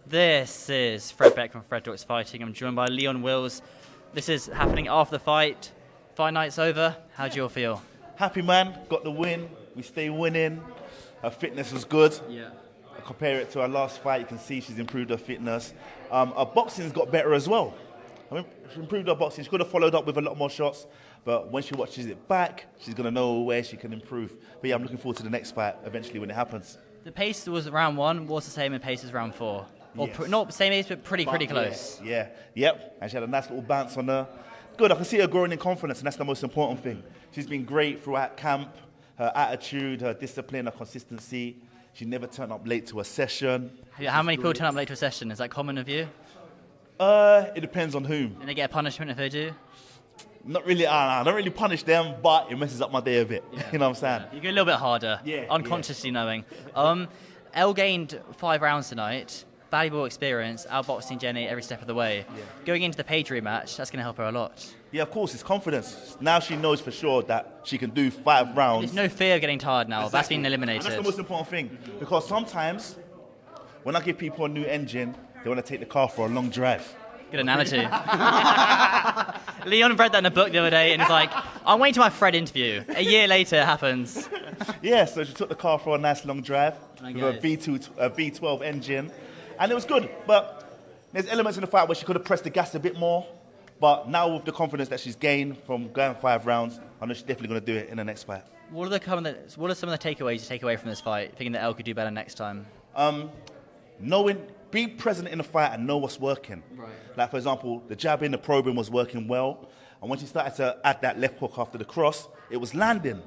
This is Fred Beck from Fred Talks Fighting. I'm joined by Leon Wills. This is happening after the fight. Fight night's over. How do you all feel? Happy, man. Got the win. We stay winning. Her fitness was good. Yeah. I compare it to her last fight. You can see she's improved her fitness. Her boxing's got better as well. I mean, she improved her boxing. She could have followed up with a lot more shots, but when she watches it back, she's going to know where she can improve. But yeah, I'm looking forward to the next fight eventually when it happens. The pace was round 1. What's the same in pace as round 4? Or Yes. not same pace, but pretty close. Yep. And she had a nice little bounce on her. Good, I can see her growing in confidence, and that's the most important thing. She's been great throughout camp. Her attitude, her discipline, her consistency. She never turned up late to a session. How many people turn up late to a session? Is that common of you? It depends on whom. And they get a punishment if they do? Not really, I don't really punish them, but it messes up my day a bit. Yeah. You know what I'm saying? You go a little bit harder, Yeah, unconsciously knowing. Elle gained 5 rounds tonight. Valuable experience, outboxing Jenny every step of the way. Yeah. Going into the Paige rematch, that's going to help her a lot. Yeah, of course, it's confidence. Now she knows for sure that she can do 5 rounds. There's no fear of getting tired now. Exactly. That's been eliminated. And that's the most important thing. Because sometimes, when I give people a new engine, they want to take the car for a long drive. Good analogy. Leon read that in a book the other day and he's like, I'm waiting to my Fred interview. A year later it happens. Yeah, so she took the car for a nice long drive Okay. with a V12 engine. And it was good, but there's elements in the fight where she could have pressed the gas a bit more. But now with the confidence that she's gained from going 5 rounds, I know she's definitely going to do it in the next fight. What are some of the takeaways you take away from this fight, thinking that Elle could do better next time? Be present in the fight and know what's working. Right. Like, for example, the jabbing, the probing was working well. And when she started to add that left hook after the cross, it was landing.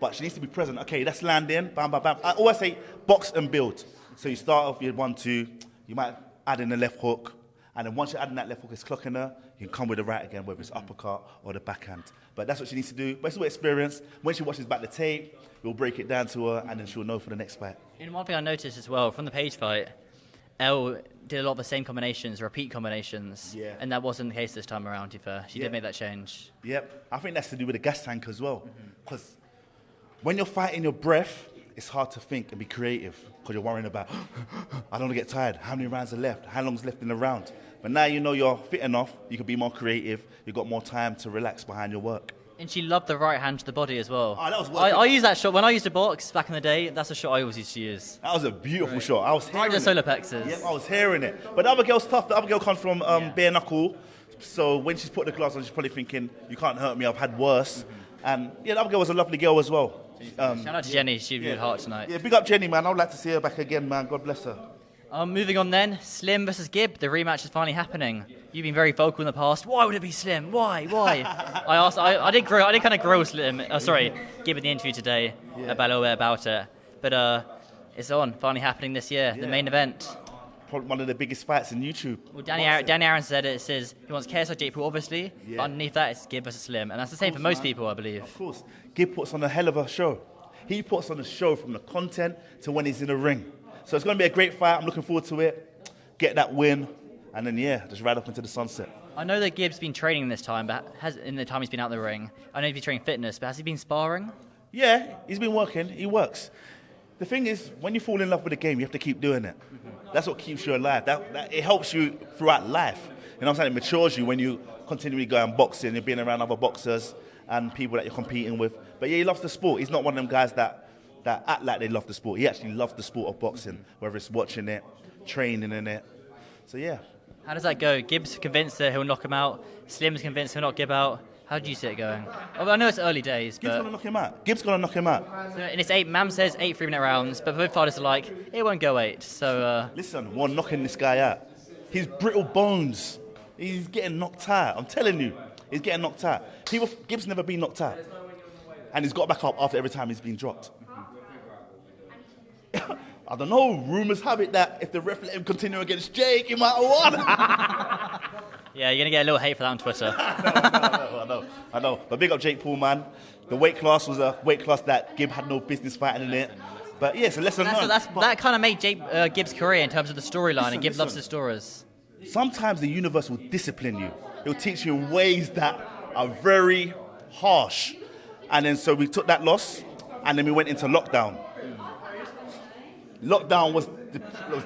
But she needs to be present. Okay, that's landing, bam, bam, bam. I always say box and build. So you start off with 1-2, you might add in the left hook, and then once you're adding that left hook, it's clocking her, you can come with the right again, whether it's uppercut or the backhand. But that's what she needs to do. But it's all experience. When she watches back the tape, we'll break it down to her, and then she'll know for the next fight. And one thing I noticed as well, from the Paige fight, Elle did a lot of the same combinations, repeat combinations. Yeah. And that wasn't the case this time around, to be fair. She did make that change. Yep. I think that's to do with the gas tank as well. Because when you're fighting your breath, it's hard to think and be creative because you're worrying about, I don't want to get tired. How many rounds are left? How long's left in the round? But now you know you're fit enough, you can be more creative, you've got more time to relax behind your work. And she loved the right hand to the body as well. Oh, that was I used that shot. When I used to box back in the day, that's a shot I always used to use. That was a beautiful shot. I was hearing Right to it. solar plexus. Yep, I was hearing it. But the other girl's tough. The other girl comes from bare knuckle. So when she's put the gloves on, she's probably thinking, you can't hurt me, I've had worse. And yeah, the other girl was a lovely girl as well. Shout out to Jenny. She had a good heart tonight. Yeah, big up Jenny, man. I would like to see her back again, man. God bless her. Moving on then, Slim versus Gibb. The rematch is finally happening. You've been very vocal in the past. Why would it be Slim? Why? I did kind of grill Slim. Gibb in the interview today about a little bit about it. But it's finally happening this year. The main event. Probably one of the biggest fights in YouTube. Well, Danny Aaron said it says he wants KSI Jake Paul, obviously. Yeah. But underneath that, it's Gibb versus Slim, and that's the same for most people, I believe. Of course. Gibb puts on a hell of a show. He puts on a show from the content to when he's in the ring. So it's going to be a great fight. I'm looking forward to it. Get that win. And then, just ride off into the sunset. I know that Gibb's been training this time, but in the time he's been out in the ring, I know he's been training fitness, but has he been sparring? Yeah, he's been working. He works. The thing is, when you fall in love with the game, you have to keep doing it. That's what keeps you alive. It helps you throughout life. You know what I'm saying? It matures you when you continually go and boxing, you're being around other boxers and people that you're competing with. But yeah, he loves the sport. He's not one of them guys that act like they love the sport. He actually loves the sport of boxing, whether it's watching it, training in it. So yeah. How does that go? Gibb's convinced that he'll knock him out. Slim's convinced he'll knock Gibb out. How do you see it going? I know it's early days, Gibb's going to knock him out. Gibb's going to knock him out. So, and it's 8, Mam says 8 3-minute rounds, but both fighters are like, it won't go 8. So Listen, we're knocking this guy out. He's brittle bones. He's getting knocked out. I'm telling you, he's getting knocked out. Gibb's never been knocked out. And he's got back up after every time he's been dropped. I don't know, rumours have it that if the ref let him continue against Jake, he might have won. Yeah, you're going to get a little hate for that on Twitter. I know. But big up Jake Paul, man. The weight class was a weight class that Gibb had no business fighting in it. But yeah, it's a lesson learned. That kind of made Gibb's career in terms of the storyline, and Gibb loves the stories. Sometimes the universe will discipline you. It will teach you in ways that are very harsh. And then so we took that loss, and then we went into lockdown. lockdown was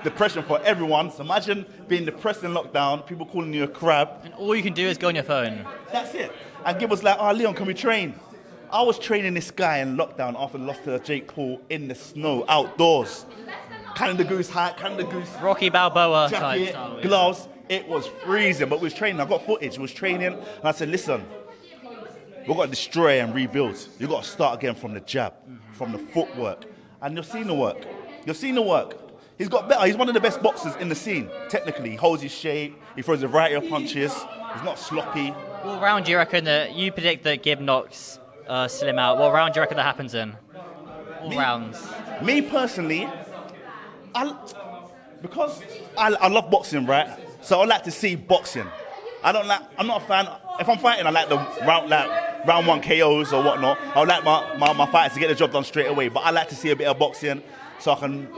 depression for everyone. So imagine being depressed in lockdown, people calling you a crab. And all you can do is go on your phone. That's it. And Gibb was like, oh, Leon, can we train? I was training this guy in lockdown after the loss to Jake Paul in the snow, outdoors. Canada Goose hat, Canada Goose Rocky Balboa jacket, type gloves. It was freezing, but we was training. I got footage. We was training, and I said, listen, we've got to destroy and rebuild. You've got to start again from the jab, from the footwork. And you've seen the work. You've seen the work. He's got better. He's one of the best boxers in the scene, technically. He holds his shape. He throws a variety of punches. He's not sloppy. What round do you reckon that you predict that Gibb knocks Slim out? What round do you reckon that happens in? All rounds. Me personally, because I love boxing, right? So I like to see boxing. I'm not a fan. If I'm fighting, I like the round one KOs or whatnot. I would like my fighters to get the job done straight away. But I like to see a bit of boxing so I can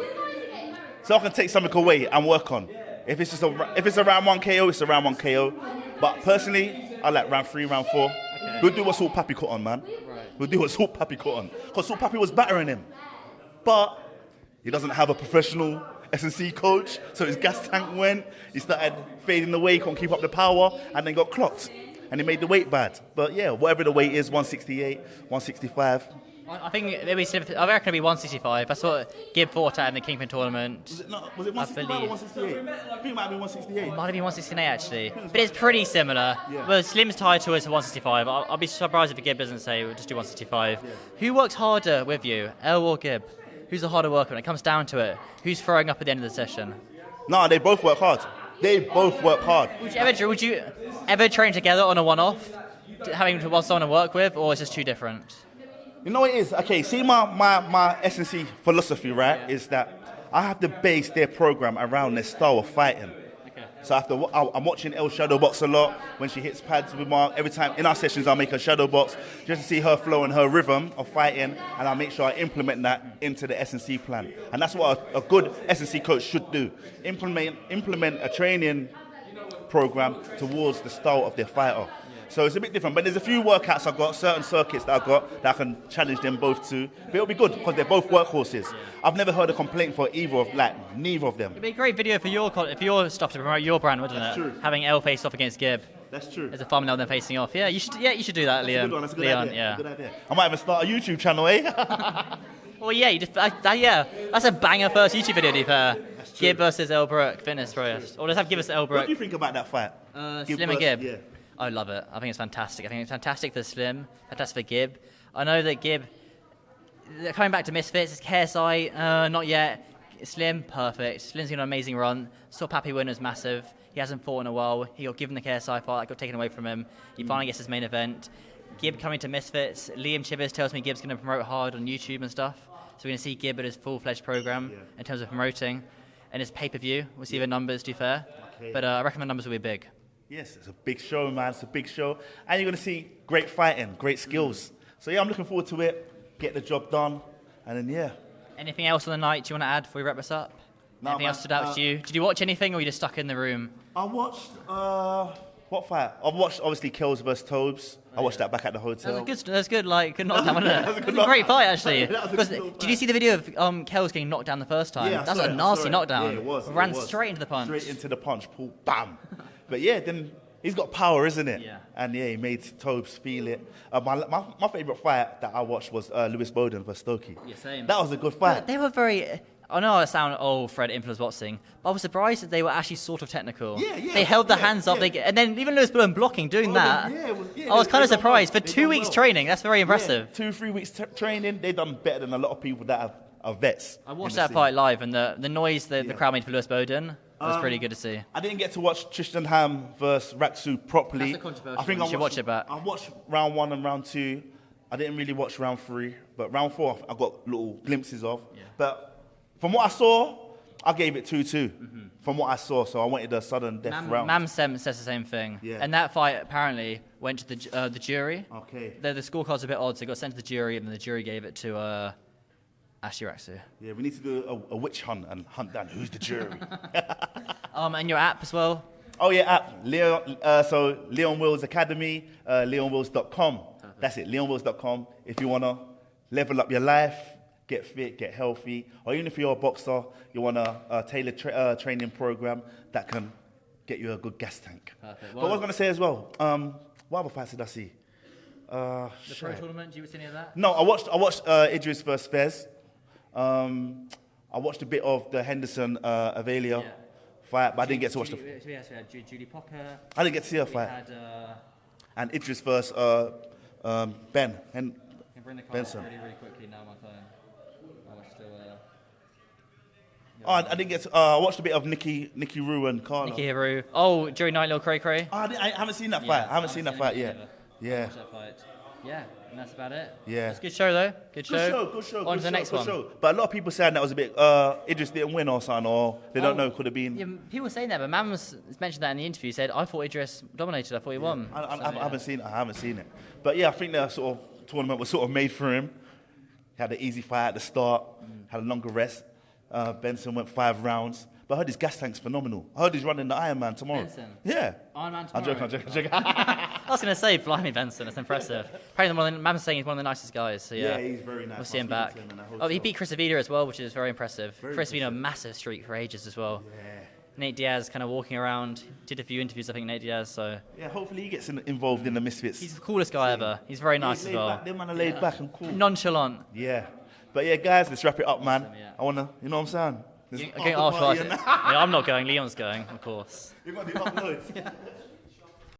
take something away and work on. If it's a round one KO, it's a round one KO. But personally, I like round 3, round 4. Okay. We'll do what Salt Pappy cut on, man. Right. We'll do what Salt Pappy cut on. Because Salt Pappy was battering him. But he doesn't have a professional S&C coach, so his gas tank went. He started fading away, couldn't keep up the power, and then got clocked. And he made the weight bad. But yeah, whatever the weight is, 168, 165. I think maybe I reckon it'll be 165. That's what Gibb fought at in the Kingpin tournament. Was it 165 or 168? I think it might have been 168. It might have been 169 actually, but it's pretty similar. Yeah. Well, Slim's title is 165. I'll be surprised if Gibb doesn't say we'll just do 165. Yeah. Who works harder with you, Elle or Gibb? Who's the harder worker when it comes down to it? Who's throwing up at the end of the session? No, they both work hard. They both work hard. Would you ever train together on a one-off, having someone to work with, or is it just too different? You know what it is? Okay, see my S&C philosophy, right, is that I have to base their program around their style of fighting. Okay. So I'm watching Elle shadow box a lot when she hits pads with Mark. Every time in our sessions, I'll make her shadow box just to see her flow and her rhythm of fighting, and I'll make sure I implement that into the S&C plan. And that's what a good S&C coach should do. Implement a training program towards the style of their fighter. So it's a bit different, but there's a few workouts I've got, certain circuits that I've got that I can challenge them both to. But it'll be good because they're both workhorses. I've never heard a complaint for neither of them. It'd be a great video for your stuff to promote your brand, wouldn't it? True. Having Elle face off against Gibb. That's true. As a thumbnail, then facing off. Yeah, you should do that, Leon. That's a good Leon, idea. yeah. That's a good idea. I might even start a YouTube channel, eh? Well, yeah, that's a banger first YouTube video, to be fair. Gibb versus Elle Brooke, fitness first. Or let's have Gibb versus Elle Brooke. What do you think about that fight? Slim and Gibb? Yeah. I love it. I think it's fantastic. I think it's fantastic for Slim, fantastic for Gibb. I know that Gibb, coming back to Misfits, it's KSI, not yet. Slim, perfect. Slim's got an amazing run. Salt Pappy win was massive. He hasn't fought in a while. He got given the KSI fight, that got taken away from him. He finally gets his main event. Gibb coming to Misfits. Liam Chibbers tells me Gibb's going to promote hard on YouTube and stuff. So we're going to see Gibb at his full-fledged program in terms of promoting. And his pay-per-view, we'll see the numbers, to be fair. Okay. But I reckon the numbers will be big. Yes, it's a big show, man. It's a big show. And you're going to see great fighting, great skills. So, yeah, I'm looking forward to it. Get the job done. And then, yeah. Anything else on the night you want to add before we wrap this up? No, anything else stood out to you? Did you watch anything, or were you just stuck in the room? I watched, what fight? I've watched, obviously, Kells versus Tobes. I watched that back at the hotel. That's good, like, good knockdown, wasn't it? It was a great fight, actually. Did you see the video of Kells getting knocked down the first time? Yeah, that's a nasty knockdown. Yeah, it was. Ran straight into the punch. Straight into the punch, pull, bam. But yeah, then he's got power, isn't it? Yeah. And yeah, he made Tobes feel it. My favourite fight that I watched was Lewis Bowden versus Stokey. Yeah, same. That was a good fight. They were very... I know I sound old, Fred, influence boxing, but I was surprised that they were actually sort of technical. Yeah. They held their hands up, and then even Lewis Bowden blocking, doing that. I was kind of surprised. For 2 weeks training, that's very impressive. 2-3 weeks training, they've done better than a lot of people that are vets. I watched that fight live, and the noise the crowd made for Lewis Bowden was pretty good to see. I didn't get to watch Tristan Ham versus Raksu properly. That's a controversial. I think you should watch it back. I watched round 1 and round 2. I didn't really watch round 3, but round 4 I got little glimpses of. Yeah. But from what I saw, I gave it 2-2. From what I saw, so I wanted a sudden death round. Mam says the same thing. Yeah. And that fight apparently went to the jury. Okay. The scorecard's a bit odd, so it got sent to the jury, and then the jury gave it to Ashley Raksu. Yeah, we need to do a witch hunt and hunt down who's the jury. And your app as well? Oh yeah, app. Leon, so Leon Wills Academy, leonwills.com. That's it, leonwills.com. If you want to level up your life, get fit, get healthy, or even if you're a boxer, you want a tailored training program that can get you a good gas tank. Perfect. But what I was going to say as well, what other fights did I see? The pro tournament, did you see any of that? No, I watched Idris versus Fez. I watched a bit of the Henderson Avelia fight, but I didn't get to watch the. We had Julie Pocker. I didn't get to see her We fight. had. And Idris versus Ben Can bring the card Benson. up really quickly now on my phone. I was still. Oh, I didn't get to. I watched a bit of Nikki Rue and Carla. Nikki Hiru. Oh, during Night Little Cray Cray. Oh, I haven't seen that fight. I haven't seen that fight yet. Yeah. Watch that fight. Yeah, and that's about it. Yeah. It's a good show though. Good show. Good show. On to the next one. Show. But a lot of people saying that was a bit. Idris didn't win or something, or they don't know. Could have been. Yeah, people were saying that, but Man was mentioned that in the interview. He said, "I thought Idris dominated. I thought he won." I haven't seen it. I haven't seen it. But yeah, I think the sort of tournament was sort of made for him. He had an easy fight at the start. Had a longer rest. Benson went 5 rounds. But I heard his gas tank's phenomenal. I heard he's running the Ironman tomorrow. Benson? Yeah. Ironman I'm tomorrow. joking. I was going to say, blimey, Benson. That's impressive. Apparently, Man's saying he's one of the nicest guys. So yeah, he's very nice. We'll see him I'll back. speak to him and I hope Oh, he so. beat Chris Avila as well, which is very impressive. Very Chris Avila, a massive streak for ages as well. Yeah. Nate Diaz kind of walking around. Did a few interviews, I think, Nate Diaz. So Yeah, hopefully he gets involved in the Misfits. he's the coolest guy ever. He's very nice as well. Them man are laid back and cool. Nonchalant. Yeah. But yeah, guys, let's wrap it up, man. Awesome, yeah. I want to, you know what I'm saying? Let's Okay, after party and that. I'm not going. Leon's going, of course. You've got the uploads.